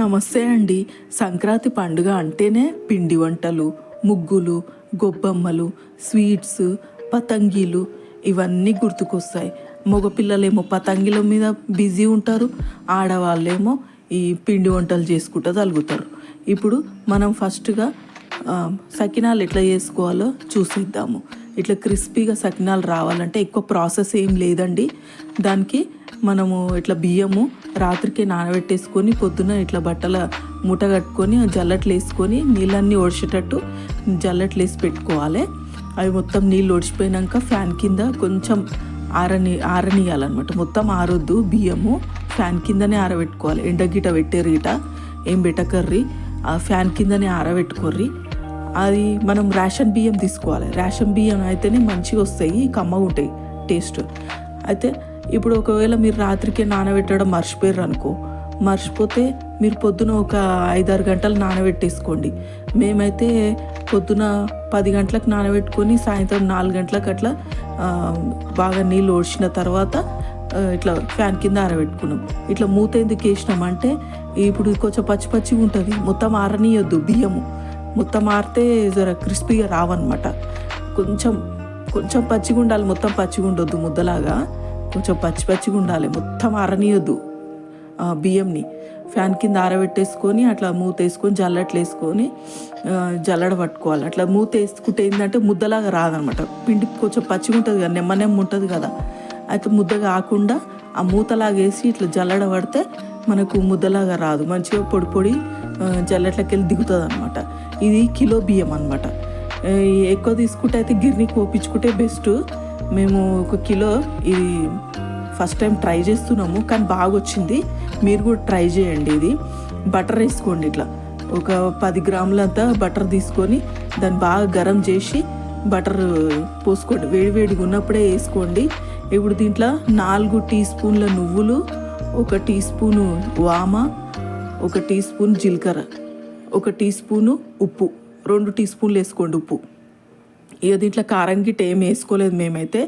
నమస్తే అండి. సంక్రాంతి పండుగ అంటేనే పిండి వంటలు, ముగ్గులు, గొబ్బమ్మలు, స్వీట్స్, పతంగీలు ఇవన్నీ గుర్తుకొస్తాయి. మగపిల్లలేమో పతంగిల మీద బిజీ ఉంటారు, ఆడవాళ్ళేమో ఈ పిండి వంటలు చేసుకుంటూ తలుగుతారు. ఇప్పుడు మనం ఫస్ట్గా సకినాలు ఎట్లా చేసుకోవాలో చూసిద్దాము. ఇట్లా క్రిస్పీగా సకినాలు రావాలంటే ఎక్కువ ప్రాసెస్ ఏం లేదండి. దానికి మనము ఇట్లా బియ్యము రాత్రికి నానబెట్టేసుకొని పొద్దున ఇట్లా బట్టల మూట కట్టుకొని జల్లట్లు వేసుకొని నీళ్ళన్నీ ఒడిచేటట్టు జల్లట్లు వేసి పెట్టుకోవాలి. అవి మొత్తం నీళ్ళు ఒడిచిపోయాక ఫ్యాన్ కింద కొంచెం ఆరనియాలన్నమాట. మొత్తం ఆరొద్దు, బియ్యము ఫ్యాన్ కిందనే ఆరబెట్టుకోవాలి. ఎండగిట పెట్టారు గిట ఏం పెట్టకర్రీ, ఆ ఫ్యాన్ కిందనే ఆరబెట్టుకోర్రి. అది మనం రేషన్ బియ్యం తీసుకోవాలి. రేషన్ బియ్యం అయితేనే మంచిగా వస్తాయి, కమ్మగా ఉంటాయి టేస్ట్. అయితే ఇప్పుడు ఒకవేళ మీరు రాత్రికే నానబెట్టడం మర్చిపోతే మీరు పొద్దున ఒక 5-6 గంటలు నానబెట్టేసుకోండి. మేమైతే పొద్దున 10 గంటలకు నానబెట్టుకొని సాయంత్రం 4 గంటలకు అట్లా బాగా నీళ్ళు ఓడ్చిన తర్వాత ఇట్లా ఫ్యాన్ కింద ఆరబెట్టుకున్నాం. ఇట్లా మూత ఎందుకు వేసినామంటే ఇప్పుడు కొంచెం పచ్చి ఉంటుంది, మొత్తం ఆరనీయొద్దు. బియ్యము మొత్తం ఆరితే జర క్రిస్పీగా రావన్నమాట. కొంచెం పచ్చిగా ఉండాలి, మొత్తం పచ్చిగా ఉండొద్దు ముద్దలాగా, కొంచెం పచ్చిగా ఉండాలి. మొత్తం ఆరనీయొద్దు. బియ్యంని ఫ్యాన్ కింద ఆరబెట్టేసుకొని అట్లా మూత వేసుకొని జల్లట్లు వేసుకొని జల్లడ పట్టుకోవాలి. అట్లా మూత వేసుకుంటే ఏంటంటే ముద్దలాగా రాదనమాట. పిండి కొంచెం పచ్చిగా ఉంటుంది కదా, నెమ్మ ఉంటుంది కదా, అయితే ముద్దగా కాకుండా ఆ మూతలాగా వేసి ఇట్లా జల్లడ పడితే మనకు ముద్దలాగా రాదు, మంచిగా పొడి జల్లట్లకి వెళ్ళి దిగుతుంది అనమాట. ఇది కిలో బియ్యం అనమాట. ఎక్కువ తీసుకుంటే అయితే గిర్నీకి పోపించుకుంటే బెస్ట్. మేము 1 కిలో ఇది ఫస్ట్ టైం ట్రై చేస్తున్నాము, కానీ బాగా వచ్చింది. మీరు కూడా ట్రై చేయండి. ఇది బటర్ వేసుకోండి. ఇట్లా ఒక 10 గ్రాములంతా బటర్ తీసుకొని దాన్ని బాగా గరం చేసి బటర్ పోసుకోండి. వేడిగా ఉన్నప్పుడే వేసుకోండి. ఇప్పుడు దీంట్లో 4 టీ స్పూన్ల నువ్వులు, 1 టీ స్పూను వామ, 1 టీ స్పూన్ జీలకర్ర, 1 టీ స్పూను ఉప్పు, 2 టీ స్పూన్లు వేసుకోండి ఉప్పు. ఇక దీంట్లో కారం గిట్ట ఏం వేసుకోలేదు మేమైతే.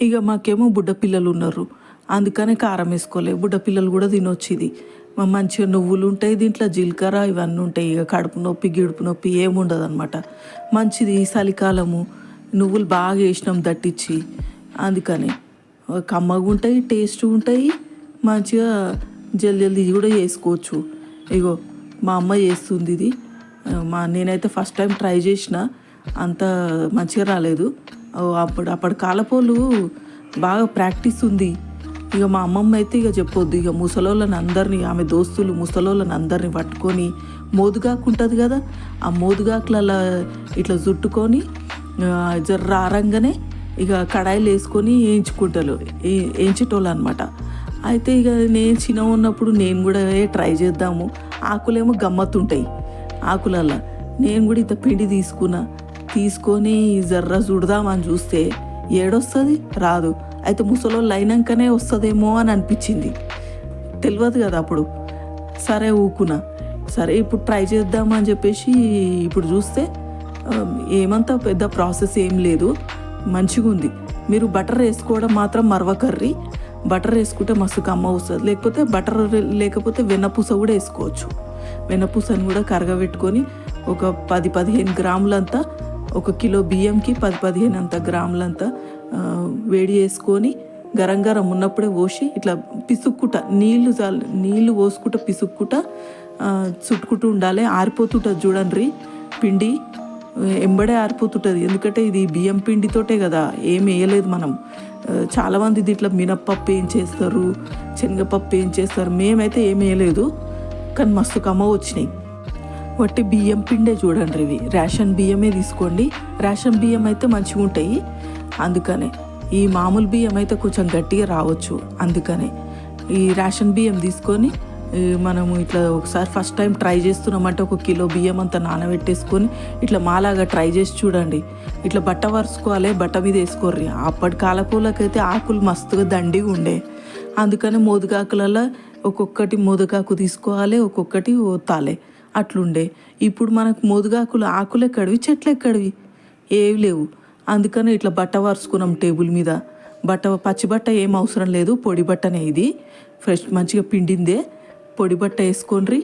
ఇక మాకేమో బుడ్డ పిల్లలు ఉన్నారు, అందుకనే కారం వేసుకోలేదు. బుడ్డ పిల్లలు కూడా తినొచ్చు. ఇది మంచిగా నువ్వులు ఉంటాయి దీంట్లో, జీలకర్ర ఇవన్నీ ఉంటాయి. ఇక కడుపు నొప్పి గిడుపు నొప్పి ఏముండదు అనమాట. మంచిది. ఈ చలికాలము నువ్వులు బాగా వేసినాం దట్టించి, అందుకని కమ్మగా ఉంటాయి, టేస్ట్ ఉంటాయి, మంచిగా జల్దీ కూడా చేసుకోవచ్చు. ఇగో మా అమ్మ చేస్తుంది ఇది. నేనైతే ఫస్ట్ టైం ట్రై చేసిన, అంత మంచిగా రాలేదు. అప్పటి కాలపోలు బాగా ప్రాక్టీస్ ఉంది. ఇక మా అమ్మమ్మ అయితే ఇక చెప్పొద్దు. ఇక ముసలోళ్ళని అందరినీ, ఆమె దోస్తులు ముసలోళ్ళని అందరినీ పట్టుకొని మోదుగాకు ఉంటుంది కదా, ఆ మోదుగాకులలో ఇట్లా చుట్టుకొని జర్ర ఆరంగానే ఇక కడాయిలు వేసుకొని వేయించేటోళ్ళు అనమాట. అయితే ఇక నేను చిన్న ఉన్నప్పుడు నేను కూడా ట్రై చేద్దాము. ఆకులేమో గమ్మత్తుంటాయి ఆకులల్లో. నేను కూడా ఇంత పిండి తీసుకొని జర్ర చూడదామని చూస్తే ఏడొస్తుంది, రాదు. అయితే ముసలోళ్ళు అయినాకనే వస్తుందేమో అని అనిపించింది, తెలియదు కదా అప్పుడు. సరే ఊకున్నా, సరే ఇప్పుడు ట్రై చేద్దామని చెప్పేసి ఇప్పుడు చూస్తే ఏమంతా పెద్ద ప్రాసెస్ ఏం లేదు, మంచిగా ఉంది. మీరు బటర్ వేసుకోవడం మాత్రం మరవకర్రీ. బటర్ వేసుకుంటే మస్తు కమ్మ వస్తుంది. లేకపోతే వెన్నపూస కూడా వేసుకోవచ్చు. వెన్నపూసని కూడా కరగబెట్టుకొని ఒక 10-15 గ్రాములంతా, 1 కిలో బియ్యంకి 10-15 అంత గ్రాములంతా వేడి చేసుకొని గరం ఉన్నప్పుడే పోసి ఇట్లా పిసుక్కుంటా, నీళ్ళు పోసుకుంటా పిసుక్కుంటా చుట్టుకుంటూ ఉండాలి. ఆరిపోతుంటుంది చూడండి పిండి, ఎంబడే ఆరిపోతుంటుంది. ఎందుకంటే ఇది బియ్యం పిండితోటే కదా, ఏం వేయలేదు మనం. చాలామంది దీంట్లో మినప్పప్పు ఏం చేస్తారు, శనగపప్పు ఏం చేస్తారు, మేమైతే ఏం వేయలేదు, కానీ మస్తు కమ్మ వచ్చినాయి. వట్టి బియ్యం పిండే చూడండి. ఇవి రేషన్ బియ్యమే తీసుకోండి. రేషన్ బియ్యం అయితే మంచిగా ఉంటాయి, అందుకనే. ఈ మామూలు బియ్యం అయితే కొంచెం గట్టిగా రావచ్చు, అందుకనే ఈ రేషన్ బియ్యం తీసుకొని మనము ఇట్లా ఒకసారి ఫస్ట్ టైం ట్రై చేస్తున్నామంటే 1 కిలో బియ్యం అంతా నానబెట్టేసుకొని ఇట్లా మాలాగా ట్రై చేసి చూడండి. ఇట్లా బట్ట వరుసుకోవాలి, బట్ట మీద వేసుకోర్రి. అప్పటి కాలపూలకైతే ఆకులు మస్తుగా దండిగా ఉండే, అందుకని మోదుగాకులలో ఒక్కొక్కటి మోదుగాకు తీసుకోవాలి, ఒక్కొక్కటి ఓతాలి, అట్లుండే. ఇప్పుడు మనకు మోదుగాకులు ఆకులు ఎక్కడివి, చెట్లు ఎక్కడివి, ఏవి లేవు. అందుకని ఇట్లా బట్ట వరుసుకున్నాం టేబుల్ మీద. పచ్చి బట్ట ఏం అవసరం లేదు, పొడి బట్టనే ఇది, ఫ్రెష్ మంచిగా పిండిందే. పొడి బట్ట వేసుకోండి,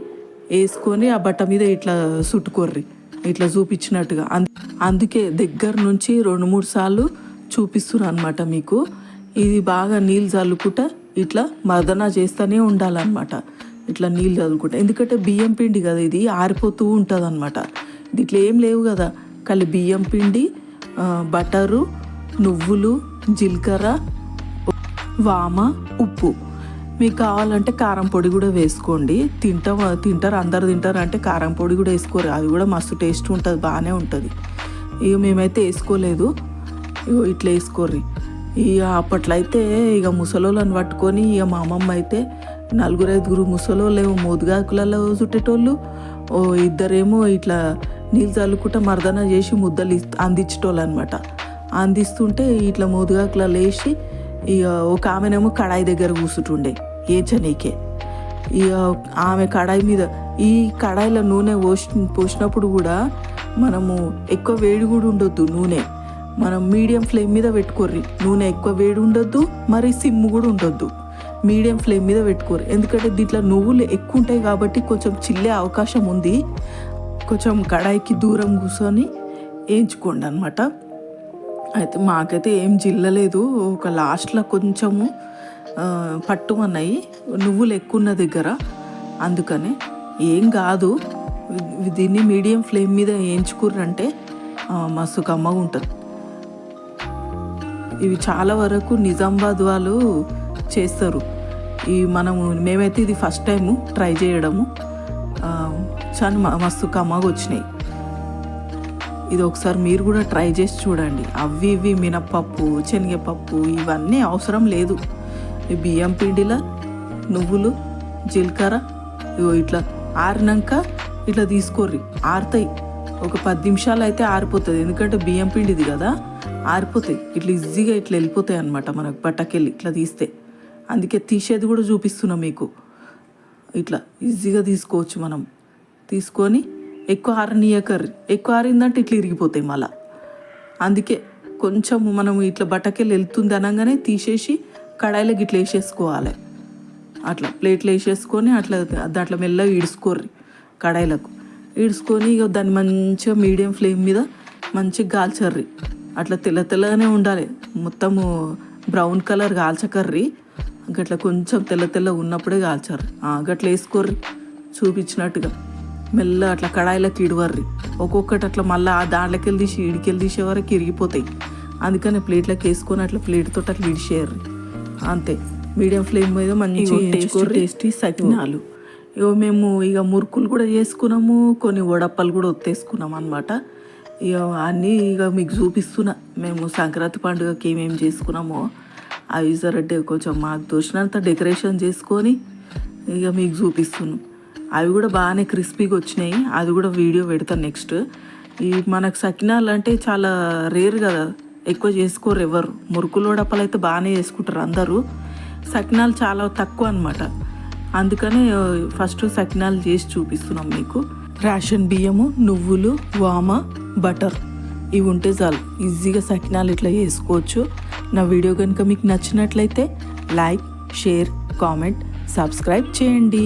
వేసుకొని ఆ బట్ట మీద ఇట్లా చుట్టుకోర్రి, ఇట్లా చూపించినట్టుగా. అందుకే దగ్గర నుంచి 2-3 సార్లు చూపిస్తున్నారు అనమాట మీకు. ఇది బాగా నీళ్ళు చల్లుకుంటా ఇట్లా మర్దన చేస్తూనే ఉండాలన్నమాట. ఇట్లా నీళ్ళు చల్లుకుంటా, ఎందుకంటే బియ్యం పిండి కదా, ఇది ఆరిపోతూ ఉంటుంది అనమాట. ఇట్లా ఏం లేవు కదా, ఖాళీ బియ్యం పిండి, బటరు, నువ్వులు, జీలకర్ర, వామ, ఉప్పు. మీకు కావాలంటే కారం పొడి కూడా వేసుకోండి. తింటారు అందరు తింటారు అంటే కారం పొడి కూడా వేసుకోరు, అది కూడా మస్తు టేస్ట్ ఉంటుంది, బాగానే ఉంటుంది. ఇక మేమైతే వేసుకోలేదు, ఇగో ఇట్లా వేసుకోర్రి. ఇక అప్పట్లో అయితే ఇక ముసలోళ్ళని పట్టుకొని, ఇక మా అమ్మమ్మ అయితే 4-5 ముసలోళ్ళు ఏమో మోదుగాకులలో చుట్టేటోళ్ళు, ఇద్దరేమో ఇట్లా నీళ్ళు చల్లుకుంటా మర్దన చేసి ముద్దలు అందించేటోళ్ళు అనమాట. అందిస్తుంటే ఇట్లా మోదుగాకులలో వేసి, ఇక ఒక ఆమెనేమో కడాయి దగ్గర కూర్చుంటుండే ఏచనీకే. ఇక ఆమె కడాయి మీద, ఈ కడాయిలో నూనె పోసినప్పుడు కూడా మనము ఎక్కువ వేడి కూడా ఉండొద్దు, నూనె మనం మీడియం ఫ్లేమ్ మీద పెట్టుకోర్రి. నూనె ఎక్కువ వేడి ఉండొద్దు, మరి సిమ్ కూడా ఉండొద్దు, మీడియం ఫ్లేమ్ మీద పెట్టుకోరు. ఎందుకంటే దీంట్లో నువ్వులు ఎక్కువ ఉంటాయి కాబట్టి కొంచెం చిల్లే అవకాశం ఉంది. కొంచెం కడాయికి దూరం కూర్చొని వేయించుకోండి అనమాట. అయితే మాకైతే ఏం జిల్లలేదు, ఒక లాస్ట్లో కొంచెము పట్టుమన్నాయి నువ్వులు ఎక్కువ ఉన్న దగ్గర, అందుకనే ఏం కాదు. దీన్ని మీడియం ఫ్లేమ్ మీద వేయించుకుర్రంటే మస్తు కమ్మగా ఉంటుంది. ఇవి చాలా వరకు నిజామాబాద్ వాళ్ళు చేస్తారు. మేమైతే ఇది ఫస్ట్ టైము ట్రై చేయడము, చాలా మస్తు కమ్మగా వచ్చినాయి. ఇది ఒకసారి మీరు కూడా ట్రై చేసి చూడండి. అవి మినప్పప్పు, శనగపప్పు ఇవన్నీ అవసరం లేదు. ఈ బియ్యం పిండిలో నువ్వులు, జీలకర్ర ఇట్లా ఆరినాక ఇట్లా తీసుకోర్రి, ఆరుతాయి. ఒక 10 నిమిషాలు అయితే ఆరిపోతుంది, ఎందుకంటే బియ్యం పిండిది కదా, ఆరిపోతాయి. ఇట్లా ఈజీగా ఇట్లా వెళ్ళిపోతాయి అనమాట మనకు బట్టకెళ్ళి ఇట్లా తీస్తే. అందుకే తీసేది కూడా చూపిస్తున్నాం మీకు. ఇట్లా ఈజీగా తీసుకోవచ్చు మనం. తీసుకొని ఎక్కువ ఆరనీయకర్రి, ఎక్కువ ఆరిందంటే ఇట్లా ఇరిగిపోతాయి మళ్ళా. అందుకే కొంచెం మనం ఇట్లా బట్టకెళ్ళి వెళ్తుంది అనగానే తీసేసి కడాయిలోకి ఇట్లా వేసేసుకోవాలి. అట్లా ప్లేట్లో వేసేసుకొని అట్లా దాంట్లో మెల్లగా ఈడ్చుకోర్రి కడాయిలకు. ఈడ్చుకొని ఇక దాన్ని మంచిగా మీడియం ఫ్లేమ్ మీద మంచిగా కాల్చర్రి. అట్లా తెల్లగానే ఉండాలి, మొత్తము బ్రౌన్ కలర్ కాల్చకర్రి. గట్లా కొంచెం తెల్లగా ఉన్నప్పుడే కాల్చారు. గట్లా వేసుకోర్రి చూపించినట్టుగా. మెల్ల అట్లా కడాయిలోకి ఇడవర్రి. ఒక్కొక్కటి అట్లా మళ్ళీ ఆ దాంట్లోకి వెళ్ళి తీసి ఇడికెళ్ళి తీసే వరకు ఇరిగిపోతాయి. అందుకని ప్లేట్లోకి వేసుకొని అట్లా ప్లేట్తో అట్లా ఇడిచేయర్రి. అంతే, మీడియం ఫ్లేమ్ మీద మంచిగా టేస్టీ సకినాలు. మేము ఇక మురుకులు కూడా చేసుకున్నాము, కొన్ని వడప్పలు కూడా ఒత్తేసుకున్నాం అనమాట. ఇక అన్నీ ఇక మీకు చూపిస్తున్నా మేము సంక్రాంతి పండుగకి ఏమేమి చేసుకున్నామో. అవి సరే కొంచెం మాకు తోచినంత డెకరేషన్ చేసుకొని ఇక మీకు చూపిస్తున్నాం. అవి కూడా బాగానే క్రిస్పీగా వచ్చినాయి, అది కూడా వీడియో పెడతాను నెక్స్ట్. మనకు సకినాలు అంటే చాలా రేర్ కదా, ఎక్కువ చేసుకోరు ఎవరు. మురుకులు వడప్పలు అయితే బాగానే చేసుకుంటారు అందరూ, సకినాలు చాలా తక్కువ అనమాట. అందుకనే ఫస్ట్ సకినాలు చేసి చూపిస్తున్నాం మీకు. రేషన్ బియ్యము, నువ్వులు, వామ, బటర్ ఇవి ఉంటే చాలు, ఈజీగా సకినాలు ఇట్లా చేసుకోవచ్చు. నా వీడియో కనుక మీకు నచ్చినట్లయితే లైక్, షేర్, కామెంట్, సబ్స్క్రైబ్ చేయండి.